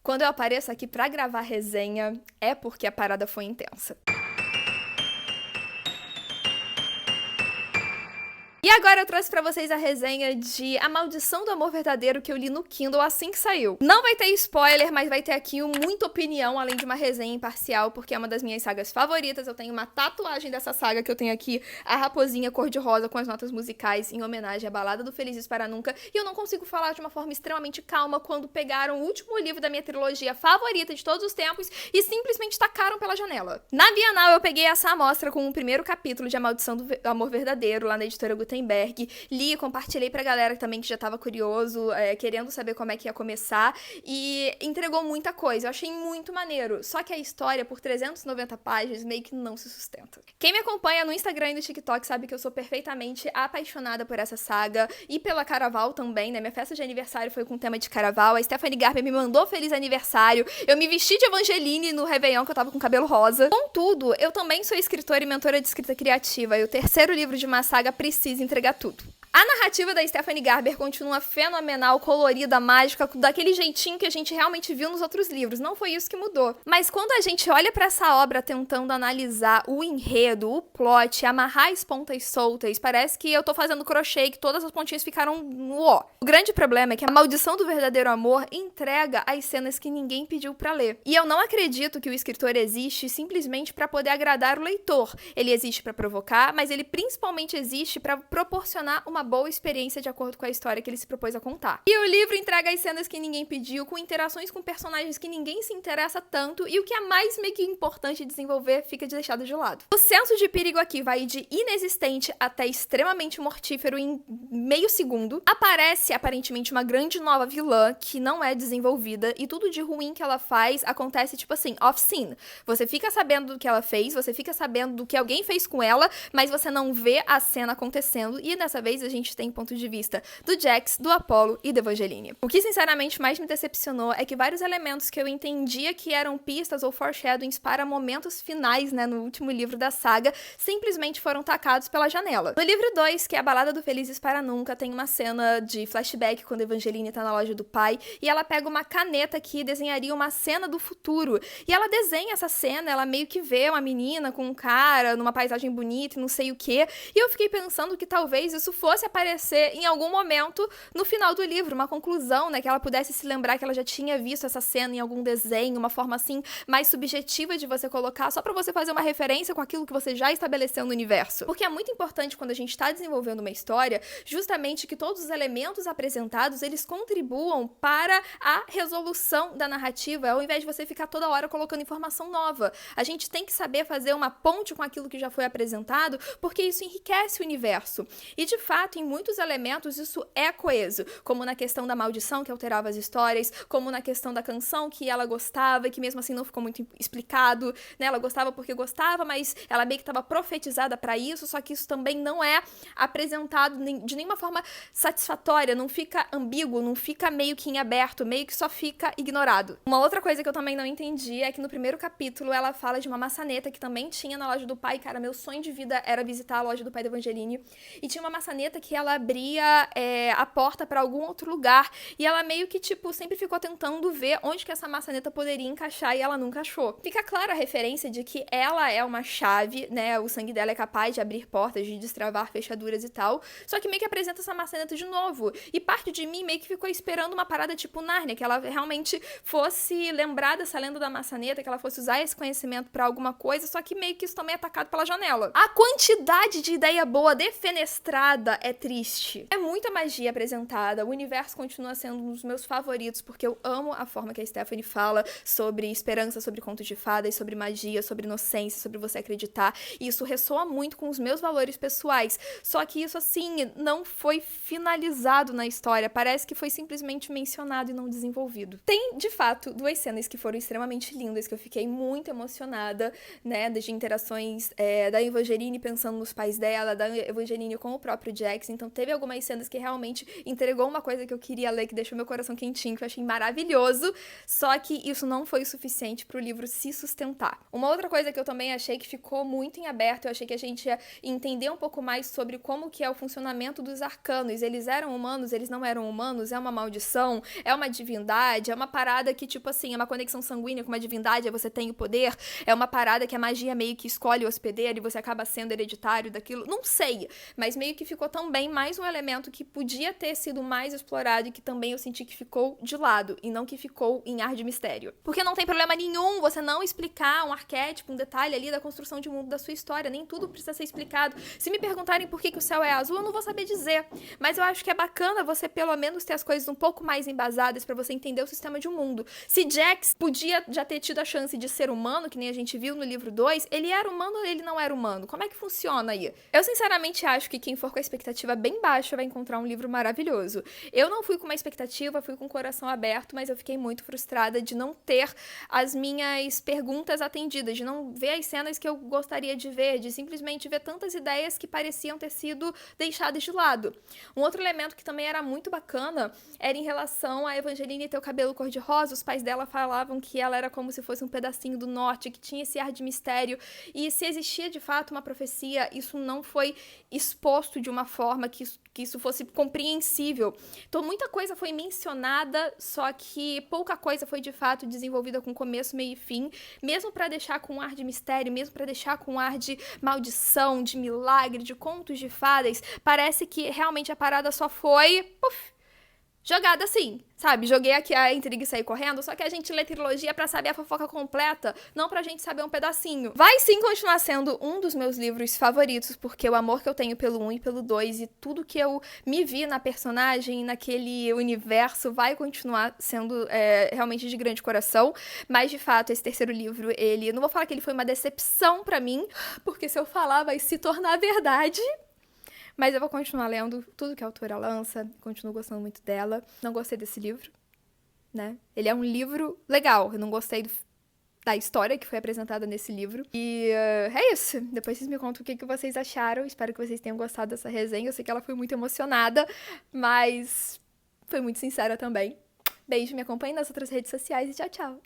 Quando eu apareço aqui pra gravar resenha, é porque a parada foi intensa. E agora eu trouxe pra vocês a resenha de A Maldição do Amor Verdadeiro que eu li no Kindle assim que saiu. Não vai ter spoiler, mas vai ter aqui muita opinião, além de uma resenha imparcial, porque é uma das minhas sagas favoritas. Eu tenho uma tatuagem dessa saga que eu tenho aqui, a raposinha cor-de-rosa com as notas musicais em homenagem à Balada do Felizes para Nunca. E eu não consigo falar de uma forma extremamente calma quando pegaram o último livro da minha trilogia favorita de todos os tempos e simplesmente tacaram pela janela. Na Bienal eu peguei essa amostra com o primeiro capítulo de A Maldição do Amor Verdadeiro, lá na editora Gutenberg. Li e compartilhei pra galera também que já tava curioso, querendo saber como é que ia começar, e entregou muita coisa. Eu achei muito maneiro, só que a história, por 390 páginas, meio que não se sustenta. Quem me acompanha no Instagram e no TikTok sabe que eu sou perfeitamente apaixonada por essa saga, e pela Caraval também, né? Minha festa de aniversário foi com tema de Caraval, a Stephanie Garber me mandou feliz aniversário, eu me vesti de Evangeline no Réveillon, que eu tava com cabelo rosa. Contudo, eu também sou escritora e mentora de escrita criativa, e o terceiro livro de uma saga precisa entregar tudo. A narrativa da Stephanie Garber continua fenomenal, colorida, mágica, daquele jeitinho que a gente realmente viu nos outros livros. Não foi isso que mudou. Mas quando a gente olha pra essa obra tentando analisar o enredo, o plot, amarrar as pontas soltas, parece que eu tô fazendo crochê e que todas as pontinhas ficaram no ó. O grande problema é que A Maldição do Verdadeiro Amor entrega as cenas que ninguém pediu pra ler. E eu não acredito que o escritor existe simplesmente pra poder agradar o leitor. Ele existe pra provocar, mas ele principalmente existe pra proporcionar uma boa experiência de acordo com a história que ele se propôs a contar. E o livro entrega as cenas que ninguém pediu, com interações com personagens que ninguém se interessa tanto, e o que é mais meio que importante desenvolver fica deixado de lado. O senso de perigo aqui vai de inexistente até extremamente mortífero em meio segundo. Aparece aparentemente uma grande nova vilã que não é desenvolvida, e tudo de ruim que ela faz acontece tipo assim, off-scene. Você fica sabendo do que ela fez, você fica sabendo do que alguém fez com ela, mas você não vê a cena acontecendo, e dessa vez a gente tem ponto de vista do Jax, do Apollo e da Evangeline. O que sinceramente mais me decepcionou é que vários elementos que eu entendia que eram pistas ou foreshadowings para momentos finais, né, no último livro da saga, simplesmente foram tacados pela janela. No livro 2, que é A Balada do Felizes para Nunca, tem uma cena de flashback quando a Evangeline tá na loja do pai, e ela pega uma caneta que desenharia uma cena do futuro, e ela desenha essa cena, ela meio que vê uma menina com um cara numa paisagem bonita e não sei o que, e eu fiquei pensando que talvez isso fosse aparecer em algum momento no final do livro, uma conclusão, né, que ela pudesse se lembrar que ela já tinha visto essa cena em algum desenho, uma forma assim mais subjetiva de você colocar, só pra você fazer uma referência com aquilo que você já estabeleceu no universo. Porque é muito importante quando a gente tá desenvolvendo uma história, justamente que todos os elementos apresentados, eles contribuam para a resolução da narrativa, ao invés de você ficar toda hora colocando informação nova. A gente tem que saber fazer uma ponte com aquilo que já foi apresentado, porque isso enriquece o universo. E de fato, em muitos elementos isso é coeso, como na questão da maldição que alterava as histórias, como na questão da canção que ela gostava e que mesmo assim não ficou muito explicado, né? Ela gostava porque gostava, mas ela meio que estava profetizada para isso, só que isso também não é apresentado de nenhuma forma satisfatória, não fica ambíguo, não fica meio que em aberto, meio que só fica ignorado. Uma outra coisa que eu também não entendi é que no primeiro capítulo ela fala de uma maçaneta que também tinha na loja do pai. Cara, meu sonho de vida era visitar a loja do pai da Evangeline, e tinha uma maçaneta que ela abria a porta pra algum outro lugar, e ela meio que, tipo, sempre ficou tentando ver onde que essa maçaneta poderia encaixar, e ela nunca achou. Fica clara a referência de que ela é uma chave, né, o sangue dela é capaz de abrir portas, de destravar fechaduras e tal, só que meio que apresenta essa maçaneta de novo, e parte de mim meio que ficou esperando uma parada tipo Nárnia, que ela realmente fosse lembrar dessa lenda da maçaneta, que ela fosse usar esse conhecimento pra alguma coisa, só que meio que isso também é atacado pela janela. A quantidade de ideia boa defenestrada é triste. É muita magia apresentada, o universo continua sendo um dos meus favoritos, porque eu amo a forma que a Stephanie fala sobre esperança, sobre contos de fadas, sobre magia, sobre inocência, sobre você acreditar, e isso ressoa muito com os meus valores pessoais, só que isso, assim, não foi finalizado na história, parece que foi simplesmente mencionado e não desenvolvido. Tem, de fato, duas cenas que foram extremamente lindas, que eu fiquei muito emocionada, né, de interações da Evangeline pensando nos pais dela, da Evangeline com o próprio Jack, Jax, então teve algumas cenas que realmente entregou uma coisa que eu queria ler, que deixou meu coração quentinho, que eu achei maravilhoso, só que isso não foi o suficiente pro livro se sustentar. Uma outra coisa que eu também achei que ficou muito em aberto, eu achei que a gente ia entender um pouco mais sobre como que é o funcionamento dos arcanos. Eles eram humanos, eles não eram humanos, é uma maldição, é uma divindade, é uma parada que, tipo assim, é uma conexão sanguínea com uma divindade, aí você tem o poder, é uma parada que a magia meio que escolhe o hospedeiro e você acaba sendo hereditário daquilo, não sei, mas meio que ficou também mais um elemento que podia ter sido mais explorado e que também eu senti que ficou de lado, e não que ficou em ar de mistério. Porque não tem problema nenhum você não explicar um arquétipo, um detalhe ali da construção de mundo da sua história, nem tudo precisa ser explicado. Se me perguntarem por que o céu é azul, eu não vou saber dizer, mas eu acho que é bacana você pelo menos ter as coisas um pouco mais embasadas pra você entender o sistema de um mundo. Se Jax podia já ter tido a chance de ser humano, que nem a gente viu no livro 2, ele era humano ou ele não era humano? Como é que funciona aí? Eu sinceramente acho que quem for com a expectativa bem baixa vai encontrar um livro maravilhoso. Eu não fui com uma expectativa, fui com o coração aberto, mas eu fiquei muito frustrada de não ter as minhas perguntas atendidas, de não ver as cenas que eu gostaria de ver, de simplesmente ver tantas ideias que pareciam ter sido deixadas de lado. Um outro elemento que também era muito bacana era em relação a Evangeline ter o cabelo cor-de-rosa. Os pais dela falavam que ela era como se fosse um pedacinho do norte, que tinha esse ar de mistério, e se existia de fato uma profecia, isso não foi exposto de uma forma que isso fosse compreensível. Então muita coisa foi mencionada, só que pouca coisa foi de fato desenvolvida com começo, meio e fim, mesmo pra deixar com um ar de mistério, mesmo pra deixar com um ar de maldição, de milagre, de contos de fadas. Parece que realmente a parada só foi jogada assim, sabe? Joguei aqui a intriga e saí correndo, só que a gente lê trilogia pra saber a fofoca completa, não pra gente saber um pedacinho. Vai sim continuar sendo um dos meus livros favoritos, porque o amor que eu tenho pelo 1 e pelo 2 e tudo que eu me vi na personagem, naquele universo, vai continuar sendo realmente de grande coração. Mas, de fato, esse terceiro livro, não vou falar que ele foi uma decepção pra mim, porque se eu falar vai se tornar verdade. Mas eu vou continuar lendo tudo que a autora lança, continuo gostando muito dela. Não gostei desse livro, né? Ele é um livro legal, eu não gostei da história que foi apresentada nesse livro. E é isso. Depois vocês me contam o que vocês acharam. Espero que vocês tenham gostado dessa resenha. Eu sei que ela foi muito emocionada, mas foi muito sincera também. Beijo, me acompanhe nas outras redes sociais e tchau, tchau!